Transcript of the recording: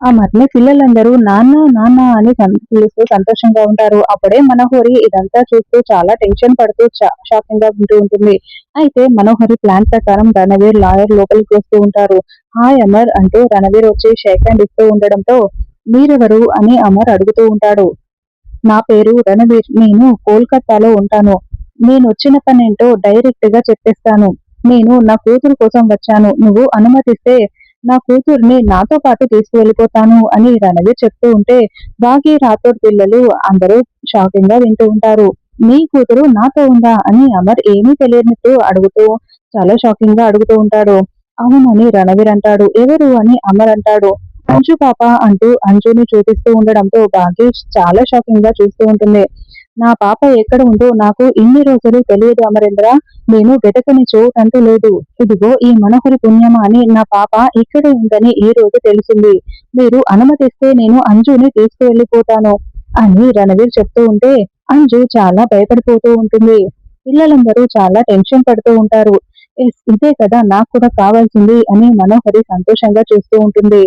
ఆ మరిని పిల్లలందరూ నాన్న నాన్న అని పిలుస్తూ సంతోషంగా ఉంటారు. అప్పుడే మనోహరి ఇదంతా చూస్తూ చాలా టెన్షన్ పడుతూ షాకింగ్ గా వింటూ ఉంటుంది. అయితే మనోహరి ప్లాన్ ప్రకారం రణవీర్ లాయర్ లోపలికి వస్తూ ఉంటారు. హాయ్ అమర్ అంటూ రణవీర్ వచ్చి షేక్ హ్యాండ్ ఇస్తూ ఉండడంతో మీరెవరు అని అమర్ అడుగుతూ ఉంటాడు. నా పేరు రణవీర్. నేను కోల్కతాలో ఉంటాను. నేనొచ్చిన పనేంటో డైరెక్ట్‌గా చెప్పేస్తాను. నేను నా కూతురు కోసం వచ్చాను. నువ్వు అనుమతిస్తే నా కూతుర్ని నాతో పాటు తీసుకువెళ్ళిపోతాను అని రణవీర్ చెప్తూ ఉంటే, బాగీ రాథోడ్ పిల్లలు అందరూ షాకింగ్‌గా వింటూ ఉంటారు. నీ కూతురు నాతో ఉందా? అని అమర్ ఏమీ తెలియనట్టు అడుగుతూ చాలా షాకింగ్‌గా అడుగుతూ ఉంటాడు. అవునని రణవీర్ అంటాడు. ఎవరు? అని అమర్ అంటాడు. అంజు పాప అంటూ అంజుని చూపిస్తూ ఉండడంతో భాగ్యేష్ చాలా షాకింగ్ గా చూస్తూ ఉంటుంది. నా పాప ఎక్కడ ఉందో నాకు ఇన్ని రోజులు తెలియదు అమరేంద్ర. నేను వెతకని చోటంటూ లేదు. ఇదిగో ఈ మనోహరి పుణ్యమా అని నా పాప ఇక్కడే ఉందని ఈ రోజు తెలిసింది. మీరు అనుమతిస్తే నేను అంజుని తీసుకువెళ్ళిపోతాను అని రణవీర్ చెప్తూ ఉంటే అంజు చాలా భయపడిపోతూ ఉంటుంది. పిల్లలందరూ చాలా టెన్షన్ పడుతూ ఉంటారు. ఇదే కదా నాకు కూడా కావాల్సింది అని మనోహరి సంతోషంగా చూస్తూ ఉంటుంది.